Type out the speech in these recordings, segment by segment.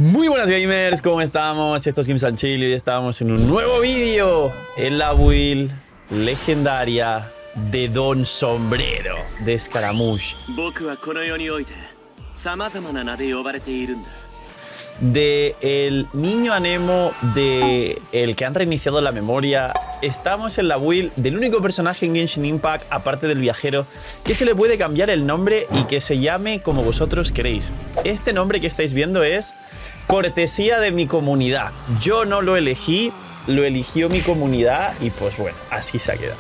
Muy buenas gamers, ¿cómo estamos? Esto es Games and Chill y hoy estamos en un nuevo vídeo en la build legendaria de Don Sombrero de Scaramouche. De el niño Anemo, de el que han reiniciado la memoria. Estamos en la build del único personaje en Genshin Impact, aparte del viajero, que se le puede cambiar el nombre y que se llame como vosotros queréis. Este nombre que estáis viendo es cortesía de mi comunidad. Yo no lo elegí, lo eligió mi comunidad y pues bueno, así se ha quedado.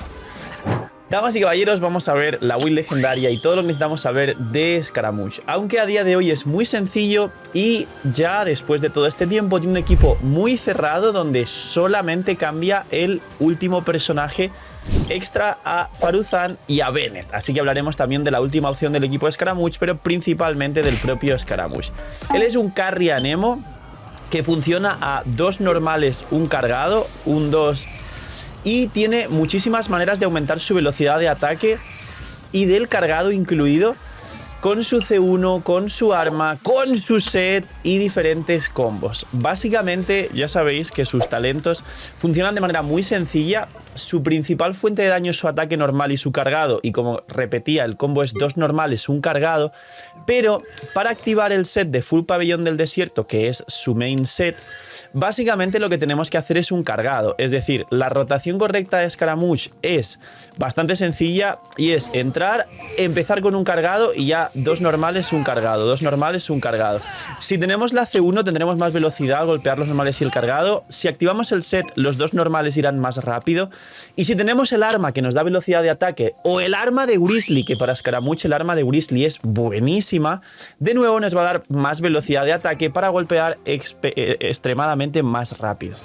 Damas y caballeros, vamos a ver la build legendaria y todo lo que necesitamos saber de Scaramouche. Aunque a día de hoy es muy sencillo y ya después de todo este tiempo tiene un equipo muy cerrado donde solamente cambia el último personaje extra a Faruzan y a Bennett. Así que hablaremos también de la última opción del equipo de Scaramouche, pero principalmente del propio Scaramouche. Él es un carry Anemo que funciona a 2 normales, un cargado, un 2... y tiene muchísimas maneras de aumentar su velocidad de ataque y del cargado incluido, con su C1, con su arma, con su set y diferentes combos. Básicamente ya sabéis que sus talentos funcionan de manera muy sencilla. Su principal fuente de daño es su ataque normal y su cargado, y como repetía, el combo es 2 normales, un cargado, pero para activar el set de Full Pabellón del Desierto, que es su main set, básicamente lo que tenemos que hacer es un cargado. Es decir, la rotación correcta de Scaramouche es bastante sencilla y es entrar, empezar con un cargado y ya 2 normales, un cargado, 2 normales, un cargado. Si tenemos la C1 tendremos más velocidad al golpear los normales y el cargado. Si activamos el set, los 2 normales irán más rápido. Y si tenemos el arma que nos da velocidad de ataque o el arma de Grizzly, que para Scaramouche el arma de Grizzly es buenísima, de nuevo nos va a dar más velocidad de ataque para golpear extremadamente más rápido.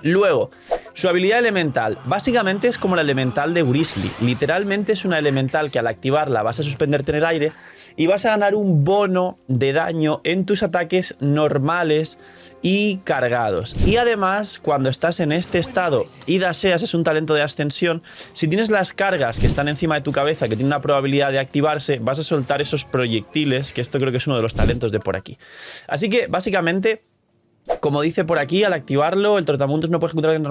Luego, su habilidad elemental básicamente es como la elemental de Grizzly. Literalmente es una elemental que al activarla vas a suspenderte en el aire y vas a ganar un bono de daño en tus ataques normales y cargados. Y además, cuando estás en este estado y daseas, es un talento de ascensión, si tienes las cargas que están encima de tu cabeza, que tienen una probabilidad de activarse, vas a soltar esos proyectiles, que esto creo que es uno de los talentos de por aquí. Así que, básicamente, como dice por aquí, al activarlo, el trotamundos no puede ejecutar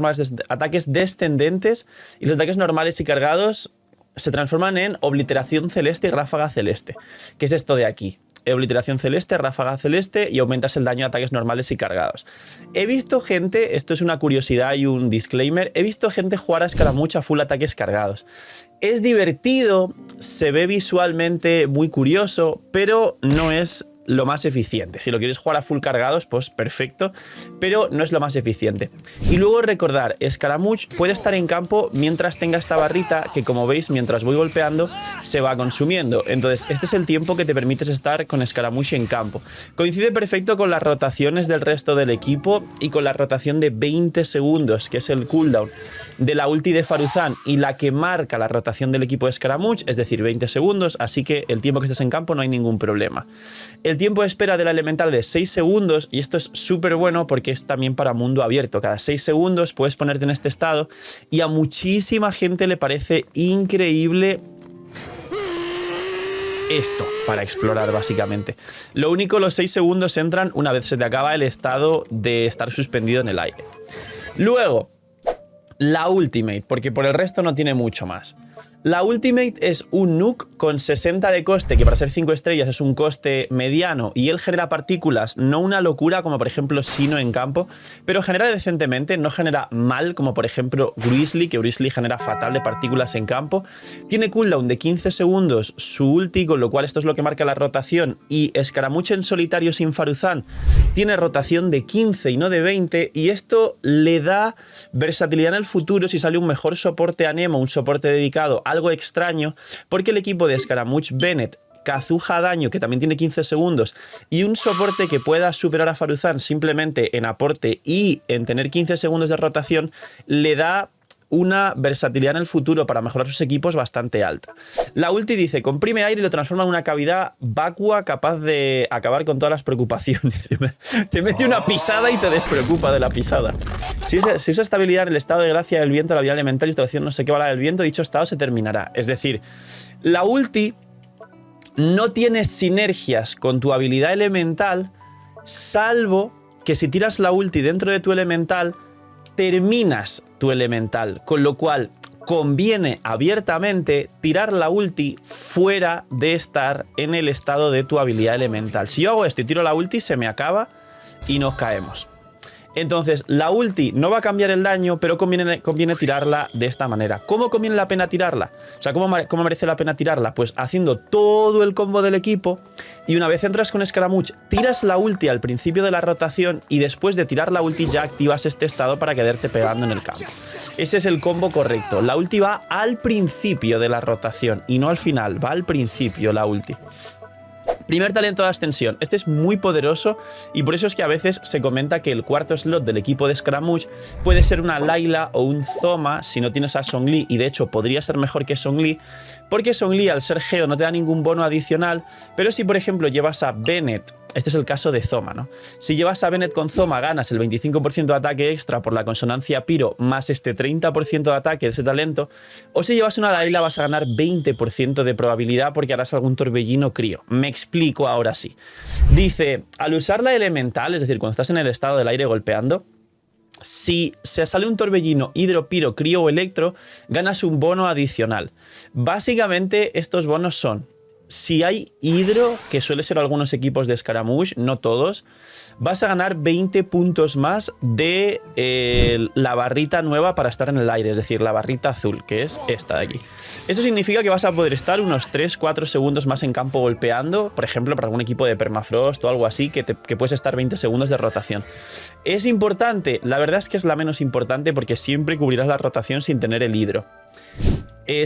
ataques descendentes y los ataques normales y cargados se transforman en obliteración celeste y ráfaga celeste. ¿Qué es esto de aquí? Obliteración celeste, ráfaga celeste y aumentas el daño a ataques normales y cargados. He visto gente, esto es una curiosidad y un disclaimer, he visto gente jugar a Scaramouche a full ataques cargados. Es divertido, se ve visualmente muy curioso, pero no es lo más eficiente. Si lo quieres jugar a full cargados, pues perfecto, pero no es lo más eficiente. Y luego recordar, Scaramouche puede estar en campo mientras tenga esta barrita que, como veis, mientras voy golpeando se va consumiendo. Entonces este es el tiempo que te permites estar con Scaramouche en campo. Coincide perfecto con las rotaciones del resto del equipo y con la rotación de 20 segundos, que es el cooldown de la ulti de Faruzan y la que marca la rotación del equipo de Scaramouche, es decir, 20 segundos, así que el tiempo que estés en campo no hay ningún problema. El tiempo de espera de la elemental de 6 segundos, y esto es súper bueno porque es también para mundo abierto. Cada 6 segundos puedes ponerte en este estado y a muchísima gente le parece increíble esto para explorar, básicamente. Lo único, los 6 segundos entran una vez se te acaba el estado de estar suspendido en el aire. Luego, la Ultimate, porque por el resto no tiene mucho más. La Ultimate es un nuke con 60 de coste, que para ser 5 estrellas es un coste mediano, y él genera partículas, no una locura como por ejemplo Sino en campo, pero genera decentemente, no genera mal como por ejemplo Grizzly, que Grizzly genera fatal de partículas en campo. Tiene cooldown de 15 segundos su ulti, con lo cual esto es lo que marca la rotación, y Scaramouche en solitario sin Faruzan tiene rotación de 15 y no de 20, y esto le da versatilidad en el futuro si sale un mejor soporte Anemo, un soporte dedicado, algo extraño, porque el equipo de Scaramouche, Bennett, Kazuha Daño, que también tiene 15 segundos, y un soporte que pueda superar a Faruzan simplemente en aporte y en tener 15 segundos de rotación, le da una versatilidad en el futuro para mejorar sus equipos bastante alta. La ulti dice, comprime aire y lo transforma en una cavidad vacua capaz de acabar con todas las preocupaciones. Te mete una pisada y te despreocupa de la pisada. Si usa estabilidad en el estado de gracia del viento, la habilidad elemental y situación no sé qué bala del viento, dicho estado se terminará. Es decir, la ulti no tiene sinergias con tu habilidad elemental, salvo que si tiras la ulti dentro de tu elemental, terminas tu elemental, con lo cual conviene abiertamente tirar la ulti fuera de estar en el estado de tu habilidad elemental. Si yo hago esto y tiro la ulti, se me acaba y nos caemos. Entonces, la ulti no va a cambiar el daño, pero conviene tirarla de esta manera. ¿Cómo conviene la pena tirarla? O sea, ¿cómo merece la pena tirarla? Pues haciendo todo el combo del equipo y una vez entras con Scaramouche, tiras la ulti al principio de la rotación y después de tirar la ulti ya activas este estado para quedarte pegando en el campo. Ese es el combo correcto. La ulti va al principio de la rotación y no al final, va al principio la ulti. Primer talento de ascensión. Este es muy poderoso y por eso es que a veces se comenta que el cuarto slot del equipo de Scaramouche puede ser una Layla o un Zoma si no tienes a Zhongli, y de hecho podría ser mejor que Zhongli, porque Zhongli al ser Geo no te da ningún bono adicional, pero si por ejemplo llevas a Bennett, este es el caso de Zoma, ¿no? Si llevas a Bennett con Zoma ganas el 25% de ataque extra por la consonancia Pyro más este 30% de ataque de ese talento, o si llevas una Layla vas a ganar 20% de probabilidad porque harás algún torbellino crío. Me explico ahora sí. Dice, al usar la elemental, es decir, cuando estás en el estado del aire golpeando, si se sale un torbellino, hidro, piro, crío o electro, ganas un bono adicional. Básicamente estos bonos son: si hay hidro, que suele ser algunos equipos de Scaramouche, no todos, vas a ganar 20 puntos más de la barrita nueva para estar en el aire, es decir, la barrita azul, que es esta de aquí. Eso significa que vas a poder estar unos 3-4 segundos más en campo golpeando, por ejemplo, para algún equipo de Permafrost o algo así, que puedes estar 20 segundos de rotación. ¿Es importante? La verdad es que es la menos importante porque siempre cubrirás la rotación sin tener el hidro.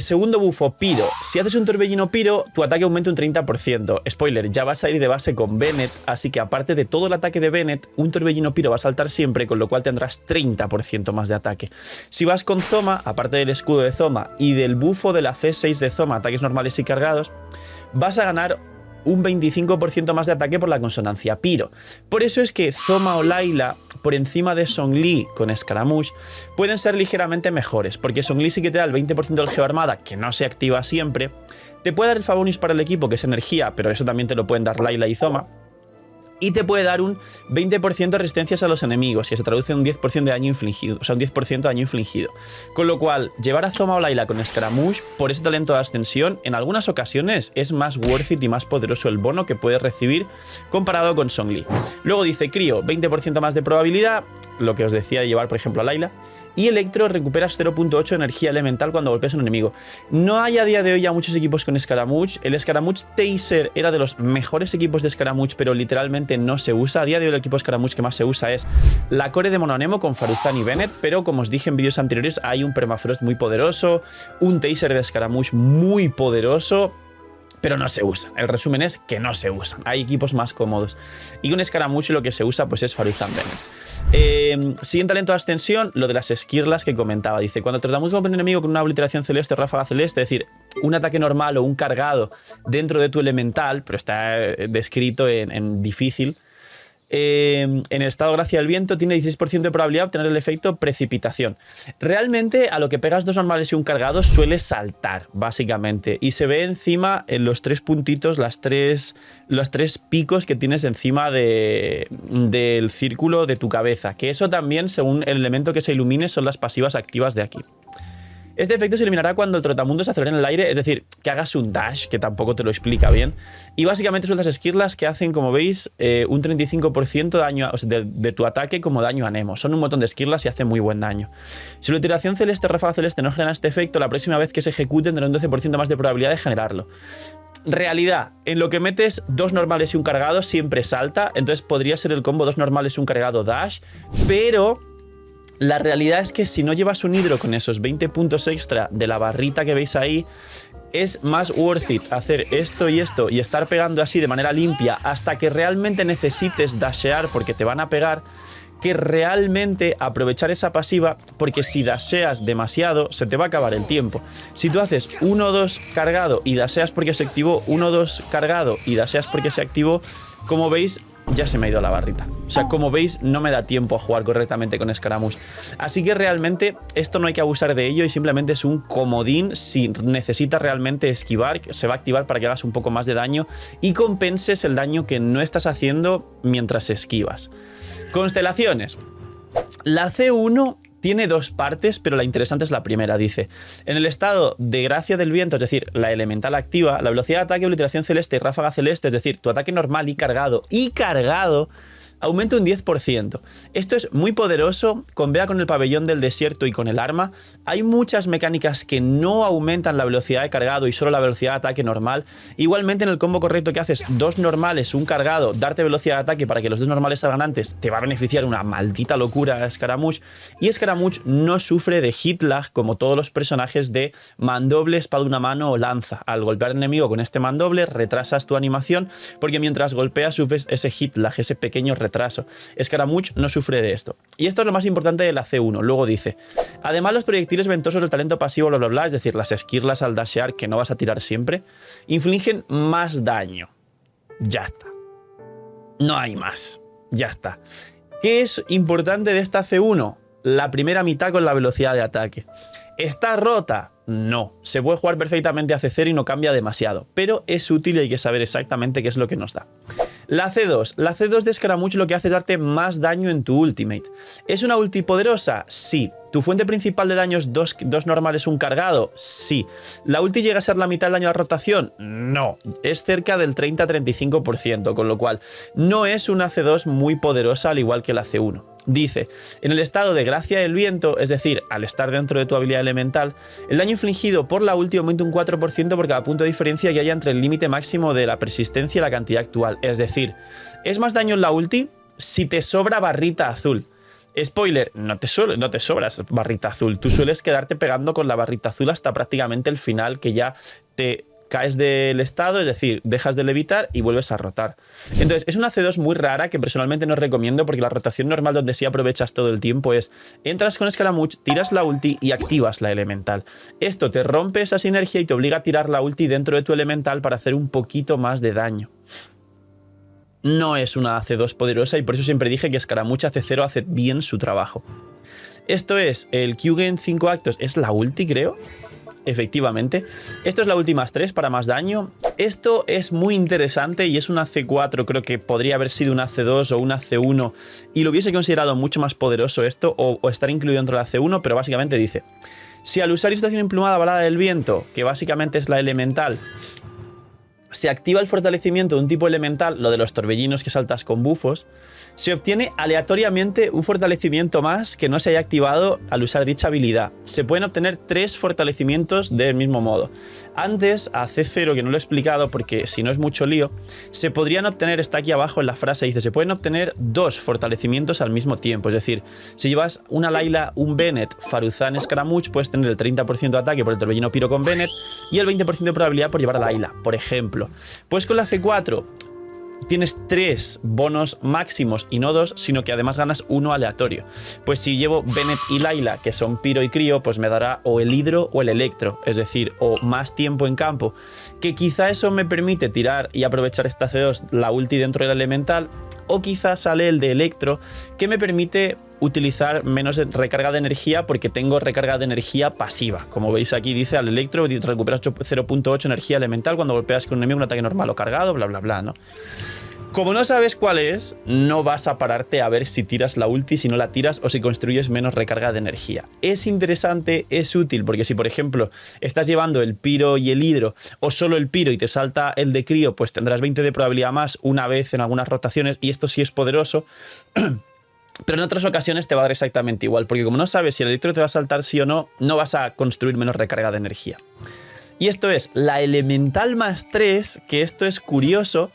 Segundo bufo, Piro. Si haces un torbellino Piro, tu ataque aumenta un 30%. Spoiler, ya vas a ir de base con Bennett, así que aparte de todo el ataque de Bennett, un torbellino Piro va a saltar siempre, con lo cual tendrás 30% más de ataque. Si vas con Zoma, aparte del escudo de Zoma y del bufo de la C6 de Zoma, ataques normales y cargados, vas a ganar un 25% más de ataque por la consonancia Piro. Por eso es que Zoma o Layla, por encima de Zhongli con Scaramouche, pueden ser ligeramente mejores, porque Zhongli sí que te da el 20% del Geoarmada, que no se activa siempre, te puede dar el Favonus para el equipo, que es energía, pero eso también te lo pueden dar Layla y Zoma, y te puede dar un 20% de resistencias a los enemigos, que se traduce en un 10% de daño infligido, o sea, un 10% de daño infligido. Con lo cual, llevar a Zoma o Layla con Scaramouche, por ese talento de ascensión, en algunas ocasiones es más worth it y más poderoso el bono que puedes recibir comparado con Zhongli. Luego dice Crío, 20% más de probabilidad, lo que os decía de llevar, por ejemplo, a Layla. Y Electro, recuperas 0.8 energía elemental cuando golpeas a un enemigo. No hay a día de hoy ya muchos equipos con Scaramouche. El Scaramouche Taser era de los mejores equipos de Scaramouche, pero literalmente no se usa. A día de hoy el equipo Scaramouche que más se usa es la Core de Mononemo con Faruzan y Bennett, pero como os dije en vídeos anteriores, hay un Permafrost muy poderoso, un Taser de Scaramouche muy poderoso, pero no se usa. El resumen es que no se usan. Hay equipos más cómodos. Y con Scaramouche lo que se usa pues es Faruzan Bennett. Siguiente talento de ascensión, lo de las esquirlas que comentaba. Dice, cuando tratamos de un enemigo con una obliteración celeste o ráfaga celeste, es decir, un ataque normal o un cargado dentro de tu elemental, pero está descrito en difícil, en el estado gracia del viento tiene 16% de probabilidad de obtener el efecto precipitación. Realmente a lo que pegas dos normales y un cargado suele saltar, básicamente, y se ve encima en los tres puntitos, los tres picos que tienes encima del círculo de tu cabeza, que eso también, según el elemento que se ilumine, son las pasivas activas de aquí. Este efecto se eliminará cuando el trotamundos se acelere en el aire, es decir, que hagas un dash, que tampoco te lo explica bien. Y básicamente son las esquirlas que hacen, como veis, un 35% de daño, o sea, de tu ataque como daño a Nemo. Son un montón de esquirlas y hacen muy buen daño. Si la iteración celeste o ráfaga celeste no genera este efecto, la próxima vez que se ejecute tendrá un 12% más de probabilidad de generarlo. Realidad, en lo que metes dos normales y un cargado siempre salta, entonces podría ser el combo dos normales y un cargado dash, pero la realidad es que si no llevas un hidro con esos 20 puntos extra de la barrita que veis ahí, es más worth it hacer esto y estar pegando así de manera limpia hasta que realmente necesites dashear porque te van a pegar, que realmente aprovechar esa pasiva, porque si dasheas demasiado se te va a acabar el tiempo. Si tú haces 1-2 cargado y dasheas porque se activó, 1-2 cargado y dasheas porque se activó, como veis, ya se me ha ido la barrita. O sea, como veis, no me da tiempo a jugar correctamente con Scaramouche. Así que realmente esto no hay que abusar de ello y simplemente es un comodín. Si necesitas realmente esquivar, se va a activar para que hagas un poco más de daño y compenses el daño que no estás haciendo mientras esquivas. Constelaciones. La C1 tiene dos partes, pero la interesante es la primera, dice. En el estado de gracia del viento, es decir, la elemental activa, la velocidad de ataque, obliteración celeste y ráfaga celeste, es decir, tu ataque normal y cargado, aumenta un 10%. Esto es muy poderoso, convea con el pabellón del desierto y con el arma. Hay muchas mecánicas que no aumentan la velocidad de cargado y solo la velocidad de ataque normal. Igualmente en el combo correcto que haces dos normales, un cargado, darte velocidad de ataque para que los dos normales salgan antes, te va a beneficiar una maldita locura a Scaramouche. Y Scaramouche no sufre de hit lag como todos los personajes de mandoble, espada una mano o lanza. Al golpear al enemigo con este mandoble retrasas tu animación porque mientras golpeas sufres ese hit lag, ese pequeño retraso. Scaramouche no sufre de esto. Y esto es lo más importante de la C1. Luego dice, además los proyectiles ventosos del talento pasivo, bla bla bla, es decir, las esquirlas al dashear que no vas a tirar siempre, infligen más daño. Ya está. No hay más. Ya está. ¿Qué es importante de esta C1? La primera mitad con la velocidad de ataque. ¿Está rota? No. Se puede jugar perfectamente a C0 y no cambia demasiado. Pero es útil y hay que saber exactamente qué es lo que nos da. La C2. La C2 de Scaramouche lo que hace es darte más daño en tu ultimate. ¿Es una ulti poderosa? Sí. ¿Tu fuente principal de daño es dos normales, un cargado? Sí. ¿La ulti llega a ser la mitad del daño a la rotación? No. Es cerca del 30-35%, con lo cual no es una C2 muy poderosa al igual que la C1. Dice, en el estado de gracia del viento, es decir, al estar dentro de tu habilidad elemental, el daño infligido por la ulti aumenta un 4% por cada punto de diferencia que haya entre el límite máximo de la persistencia y la cantidad actual. Es decir, es más daño en la ulti si te sobra barrita azul. Spoiler, no te sobras barrita azul. Tú sueles quedarte pegando con la barrita azul hasta prácticamente el final, que ya te caes del estado, es decir, dejas de levitar y vuelves a rotar. Entonces, es una C2 muy rara que personalmente no recomiendo porque la rotación normal donde sí aprovechas todo el tiempo es entras con Scaramouche, tiras la ulti y activas la elemental. Esto te rompe esa sinergia y te obliga a tirar la ulti dentro de tu elemental para hacer un poquito más de daño. No es una C2 poderosa y por eso siempre dije que Scaramouche C0 hace bien su trabajo. Esto es el Q-Game 5 actos, es la ulti creo. Efectivamente, esto es la última 3 para más daño. Esto es muy interesante y es una C4, creo que podría haber sido una C2 o una C1 y lo hubiese considerado mucho más poderoso esto o estar incluido dentro de la C1, pero básicamente dice, si al usar situación emplumada balada del viento, que básicamente es la elemental, se activa el fortalecimiento de un tipo elemental, lo de los torbellinos que saltas con bufos, se obtiene aleatoriamente un fortalecimiento más que no se haya activado al usar dicha habilidad. Se pueden obtener 3 fortalecimientos del mismo modo. Antes, a C0, que no lo he explicado porque si no es mucho lío, se podrían obtener, está aquí abajo en la frase, dice, se pueden obtener 2 fortalecimientos al mismo tiempo. Es decir, si llevas una Layla, un Bennett, Faruzan, Scaramouche, puedes tener el 30% de ataque por el torbellino Pyro con Bennett y el 20% de probabilidad por llevar a Layla, por ejemplo. Pues con la C4 tienes 3 bonos máximos y no 2, sino que además ganas uno aleatorio. Pues si llevo Bennett y Layla, que son Pyro y Crío, pues me dará o el Hidro o el Electro, es decir, o más tiempo en campo, que quizá eso me permite tirar y aprovechar esta C2, la ulti dentro del elemental, o quizá sale el de Electro, que me permite utilizar menos recarga de energía porque tengo recarga de energía pasiva. Como veis aquí dice al Electro recuperas 0.8 energía elemental cuando golpeas con un enemigo un ataque normal o cargado, bla bla bla, ¿no? Como no sabes cuál es, no vas a pararte a ver si tiras la ulti, si no la tiras o si construyes menos recarga de energía. Es interesante, es útil, porque si por ejemplo estás llevando el Pyro y el Hidro o solo el Pyro y te salta el de Crío, pues tendrás 20 de probabilidad más una vez en algunas rotaciones y esto sí es poderoso. Pero en otras ocasiones te va a dar exactamente igual, porque como no sabes si el Electro te va a saltar sí o no, no vas a construir menos recarga de energía. Y esto es la elemental más 3, que esto es curioso,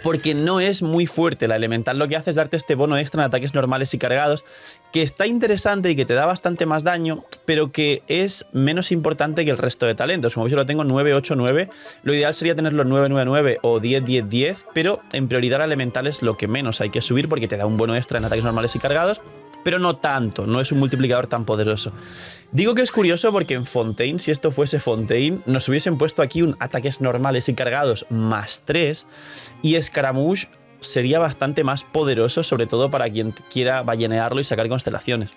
porque no es muy fuerte. La elemental lo que hace es darte este bono extra en ataques normales y cargados, que está interesante y que te da bastante más daño, pero que es menos importante que el resto de talentos. Como veis yo lo tengo 9, 8, 9. Lo ideal sería tenerlo 9, 9, 9 o 10, 10, 10, pero en prioridad la elemental es lo que menos hay que subir porque te da un bono extra en ataques normales y cargados, pero no tanto, no es un multiplicador tan poderoso. Digo que es curioso porque en Fontaine, si esto fuese Fontaine, nos hubiesen puesto aquí un ataques normales y cargados más 3 y Scaramouche sería bastante más poderoso, sobre todo para quien quiera ballenearlo y sacar constelaciones.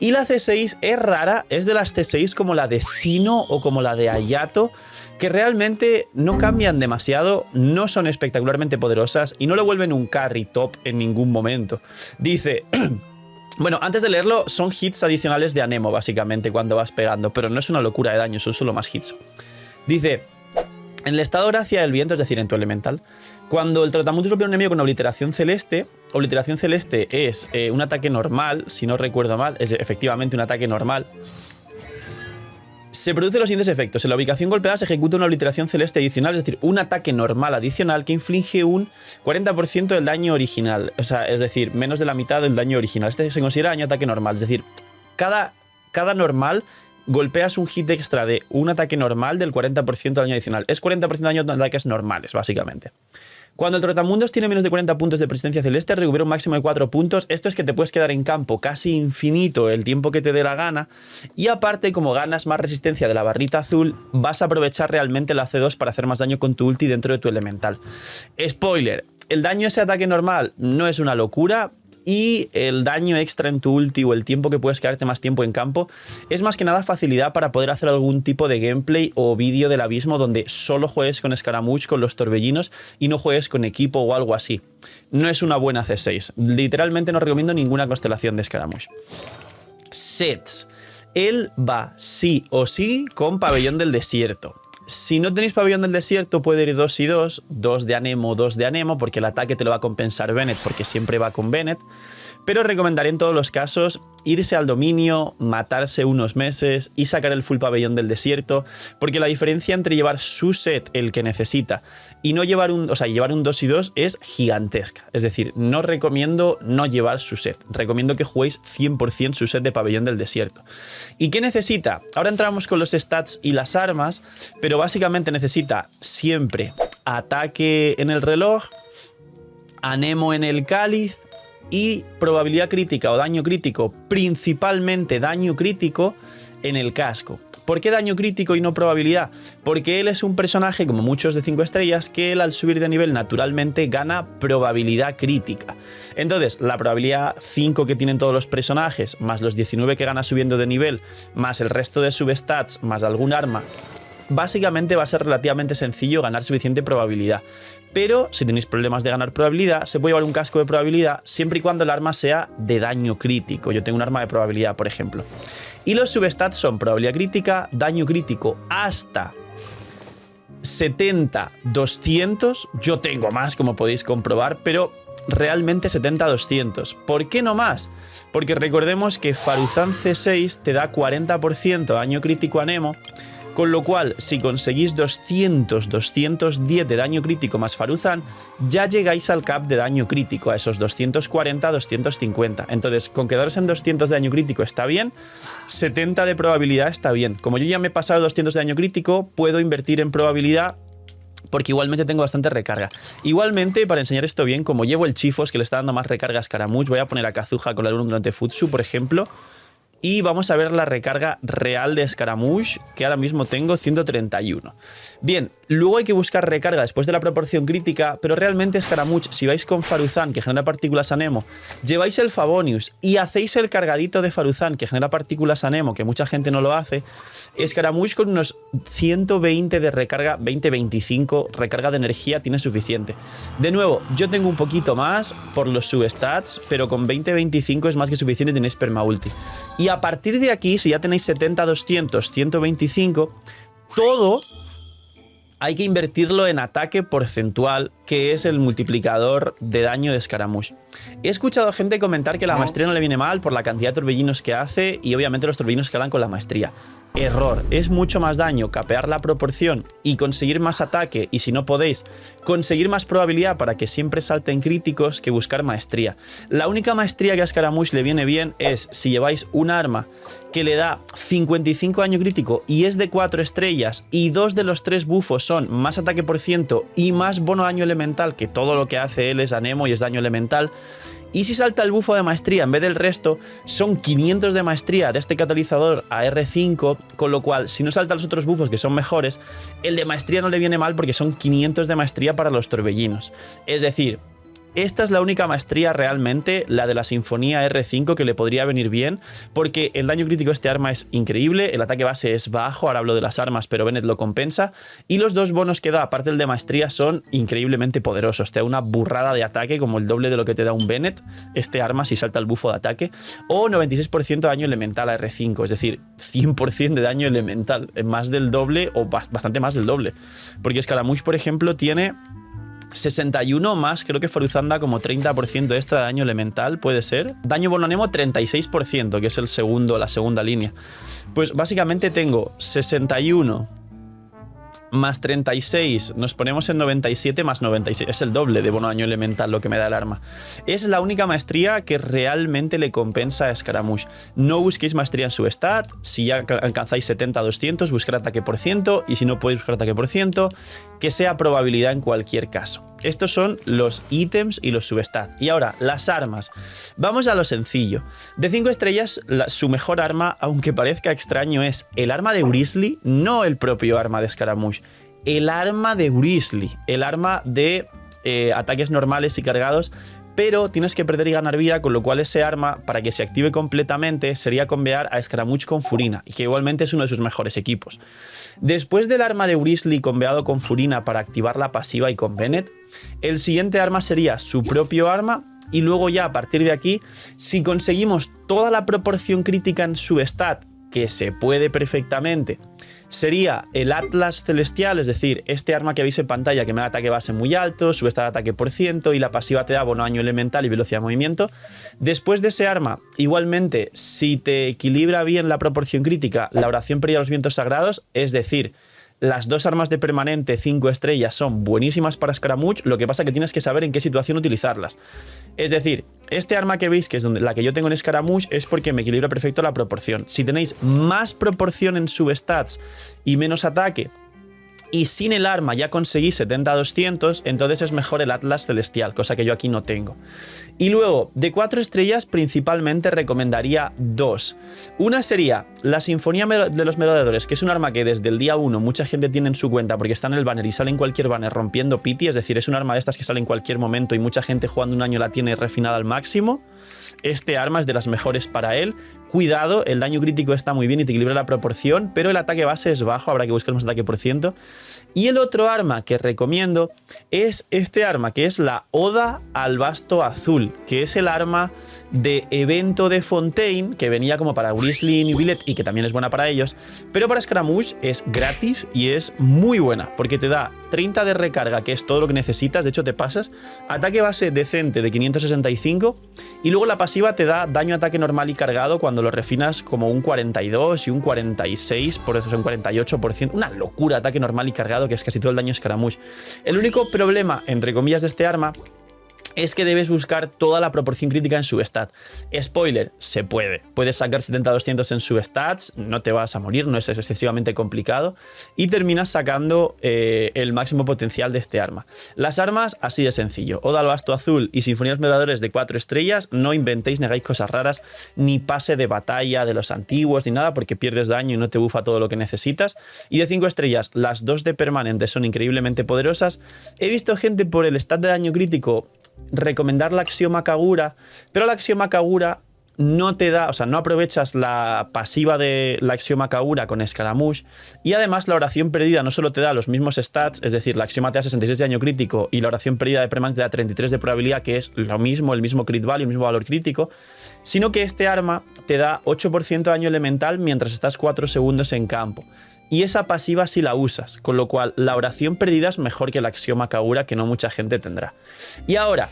Y la C6 es rara, es de las C6 como la de Sino o como la de Ayato, que realmente no cambian demasiado, no son espectacularmente poderosas y no lo vuelven un carry top en ningún momento. Dice... Bueno, antes de leerlo, son hits adicionales de Anemo, básicamente, cuando vas pegando, pero no es una locura de daño, son solo más hits. Dice... En el estado Gracia del Viento, es decir, en tu elemental, cuando el Trotamundos golpea a un enemigo con obliteración celeste es un ataque normal, si no recuerdo mal, es efectivamente un ataque normal. Se producen los siguientes efectos. En la ubicación golpeada se ejecuta una obliteración celeste adicional, es decir, un ataque normal adicional que inflige un 40% del daño original. O sea, es decir, menos de la mitad del daño original. Este se considera daño ataque normal, es decir, cada normal... golpeas un hit extra de un ataque normal del 40% de daño adicional. Es 40% de daño de ataques normales, básicamente. Cuando el Trotamundos tiene menos de 40 puntos de presencia celeste, recupera un máximo de 4 puntos. Esto es que te puedes quedar en campo casi infinito el tiempo que te dé la gana. Y aparte, como ganas más resistencia de la barrita azul, vas a aprovechar realmente la C2 para hacer más daño con tu ulti dentro de tu elemental. Spoiler, el daño ese ataque normal no es una locura. Y el daño extra en tu ulti o el tiempo que puedes quedarte más tiempo en campo es más que nada facilidad para poder hacer algún tipo de gameplay o vídeo del abismo donde solo juegues con Scaramouche, con los torbellinos y no juegues con equipo o algo así. No es una buena C6. Literalmente no recomiendo ninguna constelación de Scaramouche. Sets. Él va sí o sí con Pabellón del Desierto. Si no tenéis Pabellón del Desierto, puede ir 2 y 2, 2 de Anemo, porque el ataque te lo va a compensar Bennett, porque siempre va con Bennett. Pero recomendaré en todos los casos irse al dominio, matarse unos meses y sacar el full Pabellón del Desierto, porque la diferencia entre llevar su set, el que necesita, y no llevar un, llevar un 2 y 2 es gigantesca. Es decir, no recomiendo no llevar su set. Recomiendo que juguéis 100% su set de Pabellón del Desierto. ¿Y qué necesita? Ahora entramos con los stats y las armas, pero básicamente necesita siempre ataque en el reloj, Anemo en el cáliz y probabilidad crítica o daño crítico, principalmente daño crítico en el casco. ¿Por qué daño crítico y no probabilidad? Porque él es un personaje, como muchos de 5 estrellas, que él al subir de nivel naturalmente gana probabilidad crítica. Entonces, la probabilidad 5 que tienen todos los personajes, más los 19 que gana subiendo de nivel, más el resto de substats, más algún arma, básicamente va a ser relativamente sencillo ganar suficiente probabilidad. Pero si tenéis problemas de ganar probabilidad, se puede llevar un casco de probabilidad siempre y cuando el arma sea de daño crítico. Yo tengo un arma de probabilidad, por ejemplo. Y los substats son probabilidad crítica, daño crítico hasta 70-200. Yo tengo más, como podéis comprobar, pero realmente 70-200. ¿Por qué no más? Porque recordemos que Faruzan C6 te da 40% daño crítico a Nemo. Con lo cual, si conseguís 200-210 de daño crítico más Faruzan, ya llegáis al cap de daño crítico, a esos 240-250. Entonces, con quedaros en 200 de daño crítico está bien, 70 de probabilidad está bien. Como yo ya me he pasado 200 de daño crítico, puedo invertir en probabilidad porque igualmente tengo bastante recarga. Igualmente, para enseñar esto bien, como llevo el Chifos que le está dando más recarga a Scaramouche, voy a poner a Kazuha con la luna durante Futsu, por ejemplo. Y vamos a ver la recarga real de Scaramouche, que ahora mismo tengo 131. Bien, luego hay que buscar recarga después de la proporción crítica, pero realmente Scaramouche, si vais con Faruzan, que genera partículas a Nemo, lleváis el Favonius y hacéis el cargadito de Faruzan, que genera partículas a Nemo, que mucha gente no lo hace, Scaramouche con unos 120 de recarga, 20-25 recarga de energía tiene suficiente. De nuevo, yo tengo un poquito más por los substats, pero con 20-25 es más que suficiente, tenéis permaulti. Y a partir de aquí, si ya tenéis 70, 200, 125, todo hay que invertirlo en ataque porcentual, que es el multiplicador de daño de Scaramouche. He escuchado a gente comentar que la maestría no le viene mal por la cantidad de torbellinos que hace y obviamente los torbellinos que hablan con la maestría. Error, es mucho más daño capear la proporción y conseguir más ataque, y si no podéis, conseguir más probabilidad para que siempre salten críticos que buscar maestría. La única maestría que a Scaramouche le viene bien es si lleváis un arma que le da 55 daño crítico y es de 4 estrellas y 2 de los 3 bufos son más ataque por ciento y más bono daño elemental, que todo lo que hace él es Anemo y es daño elemental. Y si salta el bufo de maestría en vez del resto, son 500 de maestría de este catalizador a R5, con lo cual, si no salta los otros bufos que son mejores, el de maestría no le viene mal porque son 500 de maestría para los torbellinos. Es decir, esta es la única maestría realmente, la de la Sinfonía R5, que le podría venir bien, porque el daño crítico de este arma es increíble, el ataque base es bajo, ahora hablo de las armas, pero Bennett lo compensa, y los dos bonos que da, aparte del de maestría, son increíblemente poderosos. Te da una burrada de ataque, como el doble de lo que te da un Bennett, este arma si salta el bufo de ataque, o 96% de daño elemental a R5, es decir, 100% de daño elemental, más del doble o bastante más del doble, porque Scaramouche, por ejemplo, tiene 61 más, creo que Faruzanda como 30% extra de daño elemental, puede ser. Daño bono Nemo 36%, que es la segunda línea. Pues básicamente tengo 61 más 36, nos ponemos en 97 más 96. Es el doble de bono daño elemental lo que me da el arma. Es la única maestría que realmente le compensa a Scaramouche. No busquéis maestría en su stat. Si ya alcanzáis 70-200, buscar ataque por ciento. Y si no podéis buscar ataque por ciento, que sea probabilidad en cualquier caso. Estos son los ítems y los substats. Y ahora, las armas. Vamos a lo sencillo. De 5 estrellas, su mejor arma, aunque parezca extraño, es el arma de Wrisley, no el propio arma de Scaramouche. El arma de Wrisley, el arma de ataques normales y cargados, pero tienes que perder y ganar vida, con lo cual ese arma, para que se active completamente, sería convear a Scaramouche con Furina, y que igualmente es uno de sus mejores equipos. Después del arma de Wrisley conveado con Furina para activar la pasiva y con Bennett, el siguiente arma sería su propio arma, y luego ya a partir de aquí, si conseguimos toda la proporción crítica en su stat, que se puede perfectamente, sería el Atlas Celestial, es decir, este arma que veis en pantalla que me da ataque base muy alto, sube de ataque por ciento y la pasiva te da bono daño elemental y velocidad de movimiento. Después de ese arma, igualmente, si te equilibra bien la proporción crítica, la oración perdida de los vientos sagrados, es decir, las dos armas de permanente 5 estrellas son buenísimas para Scaramouche, lo que pasa es que tienes que saber en qué situación utilizarlas. Es decir, este arma que veis, que es la que yo tengo en Scaramouche, es porque me equilibra perfecto la proporción. Si tenéis más proporción en substats y menos ataque, y sin el arma ya conseguís 70-200, entonces es mejor el Atlas Celestial, cosa que yo aquí no tengo. Y luego, de 4 estrellas, principalmente recomendaría 2. Una sería la Sinfonía de los Merodeadores, que es un arma que desde el día 1 mucha gente tiene en su cuenta porque está en el banner y sale en cualquier banner rompiendo pity, es decir, es un arma de estas que sale en cualquier momento y mucha gente jugando un año la tiene refinada al máximo. Este arma es de las mejores para él. Cuidado, el daño crítico está muy bien y te equilibra la proporción, pero el ataque base es bajo, habrá que buscar más ataque por ciento. Y el otro arma que recomiendo es este arma, que es la Oda al Basto Azul, que es el arma de evento de Fontaine, que venía como para Wrisley y Billet y que también es buena para ellos, pero para Scaramouche es gratis y es muy buena, porque te da 30 de recarga, que es todo lo que necesitas, de hecho te pasas, ataque base decente de 565 y luego la pasiva te da daño ataque normal y cargado cuando lo refinas como un 42 y un 46, por eso son 48%, una locura ataque normal y cargado que es casi todo el daño Scaramouche. El único problema, entre comillas, de este arma es que debes buscar toda la proporción crítica en substat. Spoiler, se puede. Puedes sacar 70-200 en substats, no te vas a morir, no es excesivamente complicado, y terminas sacando el máximo potencial de este arma. Las armas, así de sencillo. Oda al Basto Azul y Sinfonías Merodeadores de 4 estrellas, no inventéis, negáis cosas raras, ni pase de batalla de los antiguos, ni nada, porque pierdes daño y no te bufa todo lo que necesitas. Y de 5 estrellas, las 2 de permanente son increíblemente poderosas. He visto gente por el stat de daño crítico recomendar la Axioma Kagura, pero la Axioma Kagura no te da, o sea, no aprovechas la pasiva de la Axioma Kagura con Scaramouche, y además la oración perdida no solo te da los mismos stats, es decir, la Axioma te da 66 de daño crítico y la oración perdida de permanente te da 33 de probabilidad, que es lo mismo, el mismo crit value, el mismo valor crítico, sino que este arma te da 8% de daño elemental mientras estás 4 segundos en campo. Y esa pasiva sí la usas, con lo cual la oración perdida es mejor que la Axioma Kagura, que no mucha gente tendrá. Y ahora,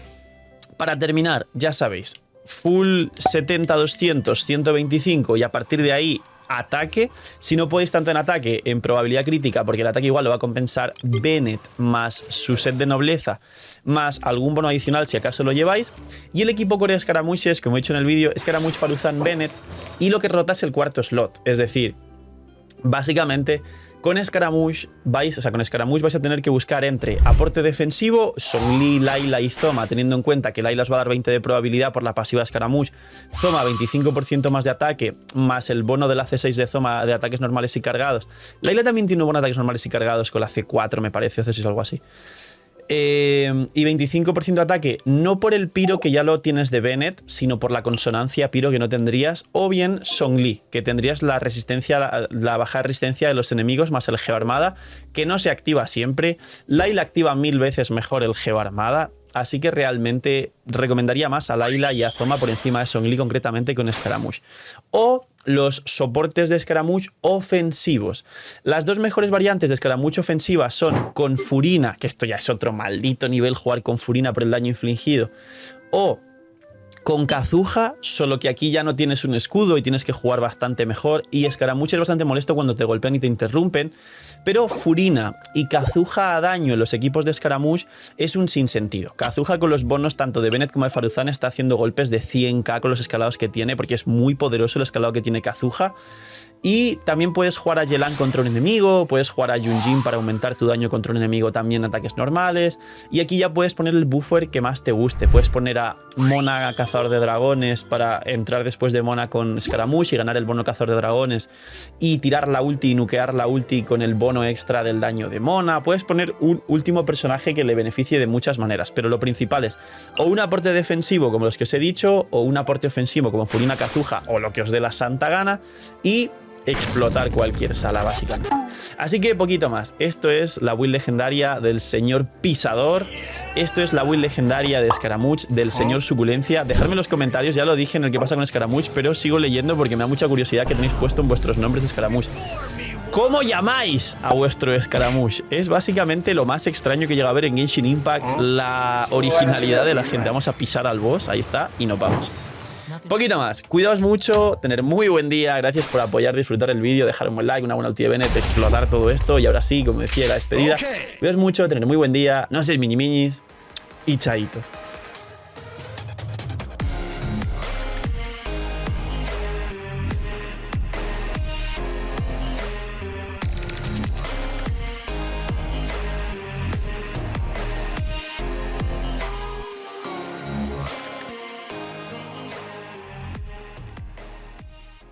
para terminar, ya sabéis, full 70-200, 125 y a partir de ahí ataque. Si no podéis tanto en ataque, en probabilidad crítica, porque el ataque igual lo va a compensar Bennett más su set de nobleza, más algún bono adicional si acaso lo lleváis. Y el equipo Corea Scaramouche es, como he dicho en el vídeo, Scaramouche, Faruzan, Bennett, y lo que rota es el cuarto slot, es decir, básicamente con Scaramouche vais a tener que buscar entre aporte defensivo, Zhongli, Layla y Zoma, teniendo en cuenta que Layla os va a dar 20 de probabilidad por la pasiva de Scaramouche, Zoma 25% más de ataque, más el bono de la C6 de Zoma de ataques normales y cargados. Layla también tiene un bono de ataques normales y cargados con la C4, me parece, o C6 o algo así. Y 25% de ataque, no por el piro que ya lo tienes de Bennett, sino por la consonancia piro que no tendrías, o bien Zhongli, que tendrías la resistencia, la baja resistencia de los enemigos más el Geoarmada, que no se activa siempre. Layla activa 1000 veces mejor el Geoarmada, así que realmente recomendaría más a Layla y a Zoma por encima de Zhongli, concretamente con Scaramouche. O los soportes de Scaramouche ofensivos. Las dos mejores variantes de Scaramouche ofensivas son con Furina, que esto ya es otro maldito nivel jugar con Furina por el daño infligido, o con Kazuha, solo que aquí ya no tienes un escudo y tienes que jugar bastante mejor, y Scaramouche es bastante molesto cuando te golpean y te interrumpen, pero Furina y Kazuha a daño en los equipos de Scaramouche es un sinsentido. Kazuha con los bonos tanto de Bennett como de Faruzan está haciendo golpes de 100k con los escalados que tiene, porque es muy poderoso el escalado que tiene Kazuha. Y también puedes jugar a Yelan contra un enemigo, puedes jugar a Yunjin para aumentar tu daño contra un enemigo también en ataques normales. Y aquí ya puedes poner el buffer que más te guste. Puedes poner a Mona Cazador de Dragones para entrar después de Mona con Scaramouche y ganar el bono Cazador de Dragones. Y tirar la ulti y nukear la ulti con el bono extra del daño de Mona. Puedes poner un último personaje que le beneficie de muchas maneras. Pero lo principal es o un aporte defensivo como los que os he dicho, o un aporte ofensivo como Furina Kazuha o lo que os dé la santa gana. Y explotar cualquier sala básicamente. Así que poquito más. Esto es la build legendaria del señor Pisador. Esto es la build legendaria de Scaramouche del señor Suculencia. Dejadme en los comentarios, ya lo dije en el que pasa con Scaramouche, pero sigo leyendo porque me da mucha curiosidad que tenéis puesto en vuestros nombres de Scaramouche. ¿Cómo llamáis a vuestro Scaramouche? Es básicamente lo más extraño que llega a ver en Genshin Impact, la originalidad de la gente. Vamos a pisar al boss, ahí está, y nos vamos. Poquito más, cuidaos mucho, tener muy buen día, gracias por apoyar, disfrutar el vídeo, dejar un buen like, una buena ulti de Bennett, explotar todo esto y ahora sí, como decía, la despedida. Cuidaos mucho, tener muy buen día, no seáis mini minis y chaito.